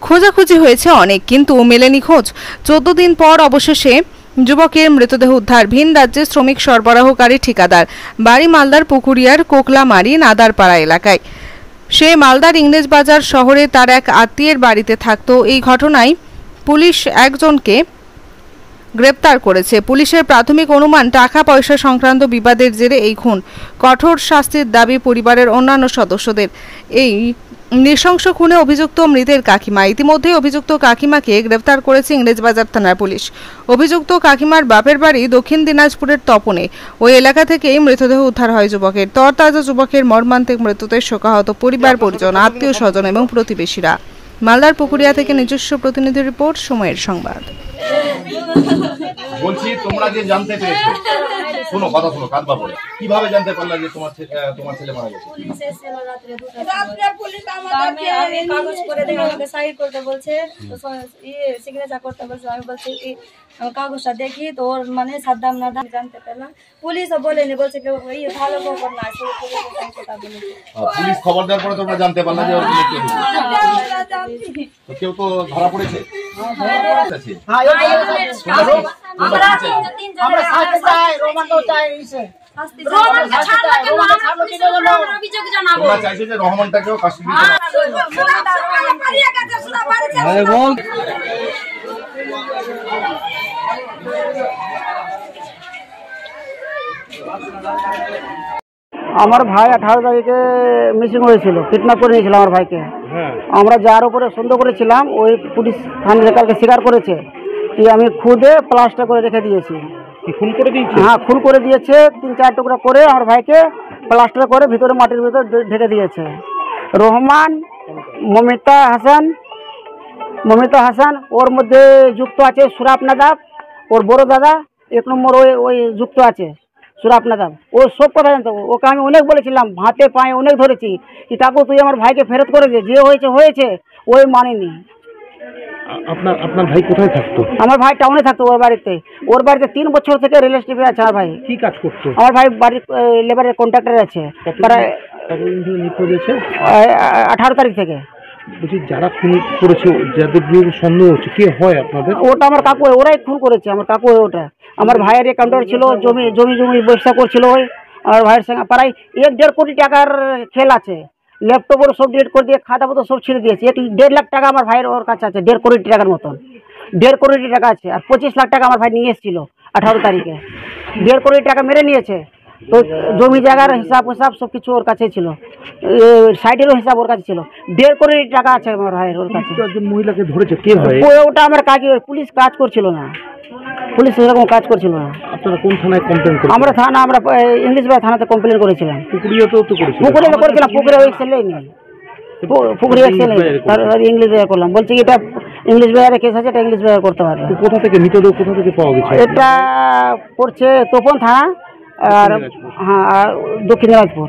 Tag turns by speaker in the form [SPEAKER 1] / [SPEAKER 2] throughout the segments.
[SPEAKER 1] খোঁজাখুঁজি হয়েছে অনেক, কিন্তু মেলেনি খোঁজ। 14 দিন পর অবশেষে যুবকের মৃতদেহ উদ্ধার। ভিন রাজ্যে শ্রমিক সরবরাহকারী ঠিকাদার, বাড়ি মালদার পুকুরিয়ার কোকলামারি নাদারপাড়া এলাকায়। সে মালদার ইংরেজবাজার শহরে তার এক আত্মীয়ের বাড়িতে থাকতো। এই ঘটনায় পুলিশ একজনকে গ্রেপ্তার করেছে। পুলিশের প্রাথমিক অনুমান, টাকা পয়সা সংক্রান্ত বিবাদের জেরে এই খুন। কঠোর শাস্তির দাবি পরিবারের অন্যান্য সদস্যদের। এই নৃশংস খুনে অভিযুক্ত মৃতের কাকিমা। ইতিমধ্যে অভিযুক্ত কাকিমাকে গ্রেপ্তার করেছে ইংরেজবাজার থানার পুলিশ। অভিযুক্ত কাকিমার বাপের বাড়ি দক্ষিণ দিনাজপুরের তপনে। ওই এলাকা থেকেই মৃতদেহ উদ্ধার হয় যুবকের। তরতাজা যুবকের মর্মান্তিক মৃত্যুতে শোকাহত পরিবার, পরিজন, আত্মীয় স্বজন এবং প্রতিবেশীরা। মালদার পুকুরিয়া থেকে নিজস্ব প্রতিনিধি রিপোর্ট, সময়ের সংবাদ।
[SPEAKER 2] বলছি, তোমরা যে জানতে পেরেছো, শোনো কথা শোনো, কাঁদবা বলে কিভাবে জানতে পারলা যে তোমার ছেলে মারা গেছে?
[SPEAKER 3] আমি কাগজ করে দেখে আমাকে সাইন করতে বলছে, সিগনেচার করতে বলছে। আমি বলছি কাগজটা দেখি তো ওর মানে সাদ্দাম না জানতে পারলাম। পুলিশও বলেনি, বলছে ভালো খবর না।
[SPEAKER 2] পুলিশ খবর দেওয়ার পরে তোমরা জানতে পারলা যে কেউ তো ধরা পড়েছে। চাইছে যে রহমানটাকেও কাস্টডি
[SPEAKER 4] আমার ভাই 18 তারিখে মিসিং হয়েছিল, কিডন্যাপ করে নিয়েছিল আমার ভাইকে। আমরা যার উপরে সন্দেহ করেছিলাম ওই পুলিশ থানায় কালকে স্বীকার করেছে কি আমি খুদে প্লাস্টার করে রেখে দিয়েছি।
[SPEAKER 2] খুন করে দিয়েছে?
[SPEAKER 4] হ্যাঁ, খুন করে দিয়েছে। 3-4 টুকরা করে আমার ভাইকে প্লাস্টার করে ভিতরে মাটির ভিতরে ঢেকে দিয়েছে। রহমান, মমিতা হাসান ওর মধ্যে যুক্ত আছে। সুরাপ নাদাব ওর বড় দাদা, 1 নম্বর ওই যুক্ত আছে সুরাপ নাদাব। ও সব কথা জানতো। ওকে আমি অনেক বলেছিলাম, হাতে পায়ে অনেক ধরেছি কি কাকু তুই আমার ভাইকে ফেরত করে দে, যে হয়েছে ওই মানেনি।
[SPEAKER 2] আপনার ভাই কোথায় থাকতো?
[SPEAKER 4] আমার ভাই টাউনে থাকতো ওর বাড়িতে। 3 বছর থেকে রিলেশনশিপে আছে আমার ভাই।
[SPEAKER 2] কি কাজ করতো?
[SPEAKER 4] আমার ভাই বাড়ির লেবারের কন্ট্রাক্টর আছে। 18 তারিখ থেকে।
[SPEAKER 2] বলছি, যারা খুন করেছে, যাদের বিরুদ্ধে সন্দেহ হচ্ছে, কে হয় আপনাদের?
[SPEAKER 4] ওটা আমার কাকু, ওরাই খুন করেছে। আমার কাকু ওটা। আমার ভাইয়ের অ্যাকাউন্টার ছিল, জমি ব্যবসা করছিল। ওই আমার ভাইয়ের সঙ্গে প্রায় 1-1.5 কোটি টাকার খেল আছে। ল্যাপটপের সব ডিলিট করে দিয়ে খাতা পত্র সব ছেড়ে দিয়েছে। 1.5 লাখ টাকা আমার ভাইয়ের ওর কাছে আছে, 1.5 কোটি টাকার মতন। 1.5 কোটি টাকা আছে। আর 25 লাখ টাকা আমার ভাই নিয়ে এসেছিল 18 তারিখে। 1.5 কোটি টাকা মেরে নিয়েছে। তো জমি জায়গার হিসাব সব কিছু ওর কাছে ছিল, সাইডেরও হিসাব ওর কাছে ছিল। 1.5 কোটি টাকা আছে আমার ভাইয়ের ওর কাছে।
[SPEAKER 2] একজন মহিলাকে ধরেছে, কে হয়?
[SPEAKER 4] ওটা আমার কাকি। পুলিশ কাজ করছিল না, পুলিশ সেরকম কাজ করছিল না।
[SPEAKER 2] আপনারা কোন থানায় কমপ্লেন করেছেন?
[SPEAKER 4] আমরা ইংলিশবাজার থানাতে কমপ্লেন করেছিলাম।
[SPEAKER 2] পুকুরিয়াতেও তো করেছিলাম।
[SPEAKER 4] পুকুরে এক্সেলেই নেই, পুকুরে এক্সেল ইংলিশ বাজার করলাম। বলছি এটা ইংলিশ বাজারে কেস আছে, এটা ইংলিশ বাজার করতে পারবে।
[SPEAKER 2] কোথা থেকে মৃতদেহ কোথা থেকে পাওয়া গেছে?
[SPEAKER 4] এটা পড়ছে তপন থানা আর হ্যাঁ আর দক্ষিণ দিনাজপুর।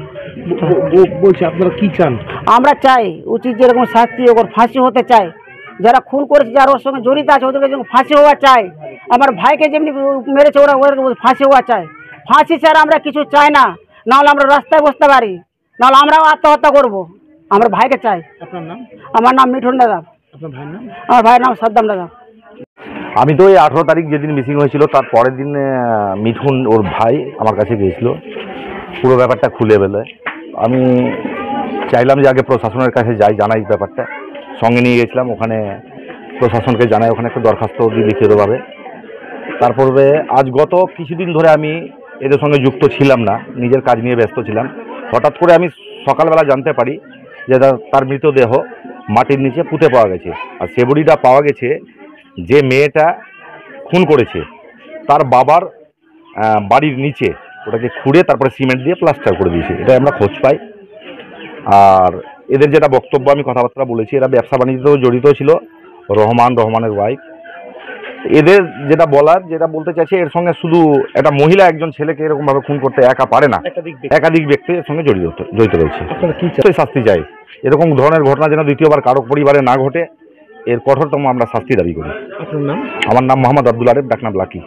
[SPEAKER 2] বলছি, আপনারা কি চান?
[SPEAKER 4] আমরা চাই উচিত যেরকম শাস্তি, ওর ফাঁসি হতে চাই। যারা খুন করেছে, যারা ওর সঙ্গে জড়িত আছে, ওদেরকে যেমন ফাঁসি হওয়া চাই। আমার ভাইকে যেমনি মেরেছে ওরা, ওদের ফাঁসি হওয়া চাই। ফাঁসি ছাড়া আমরা কিছু চাই না, নাহলে আমরা রাস্তায় বসতে পারি, নাহলে আমরাও আত্মহত্যা করবো। আমার ভাইকে চাই।
[SPEAKER 2] আপনার নাম?
[SPEAKER 4] আমার নাম মিঠুন দাদা।
[SPEAKER 2] আপনার ভাইয়ের নাম?
[SPEAKER 4] আমার ভাইয়ের নাম সাদ্দাম দাদা।
[SPEAKER 5] আমি তো ওই 18 তারিখ যেদিন মিসিং হয়েছিল তার পরের দিন মিঠুন ওর ভাই আমার কাছে গিয়েছিল পুরো ব্যাপারটা খুলে বেলে। আমি চাইলাম যে আগে প্রশাসনের কাছে যাই, জানাই ব্যাপারটা। সঙ্গে নিয়ে গেছিলাম, ওখানে প্রশাসনকে জানাই, ওখানে একটা দরখাস্ত দিই লিখিতভাবে। তারপরে আজ গত কিছুদিন ধরে আমি এদের সঙ্গে যুক্ত ছিলাম না, নিজের কাজ নিয়ে ব্যস্ত ছিলাম। হঠাৎ করে আমি সকালবেলা জানতে পারি যে তার মৃতদেহ মাটির নিচে পুঁতে পাওয়া গেছে। আর সে বডিটা পাওয়া গেছে যে মেয়েটা খুন করেছে তার বাবার বাড়ির নিচে। ওটাকে খুঁড়ে তারপরে সিমেন্ট দিয়ে প্লাস্টার করে দিয়েছে, এটা আমরা খোঁজ পাই। আর এদের যেটা বক্তব্য, আমি কথাবার্তা বলেছি, এরা ব্যবসা বাণিজ্যতেও জড়িত ছিল। রহমানের ওয়াইফ। এদের যেটা বলতে চাইছে, এর সঙ্গে শুধু একটা মহিলা একজন ছেলেকে এরকমভাবে খুন করতে একা পারে না, একাধিক ব্যক্তি এর সঙ্গে জড়িত রয়েছে। শাস্তি চাই। এরকম ধরনের ঘটনা যেন দ্বিতীয়বার কারো পরিবারে না ঘটে, এর কঠোরতম আমরা শাস্তি দাবি করি।
[SPEAKER 2] আপনার নাম?
[SPEAKER 5] আমার নাম মোহাম্মদ আব্দুল আরেফ, ডাকনাম লাকি।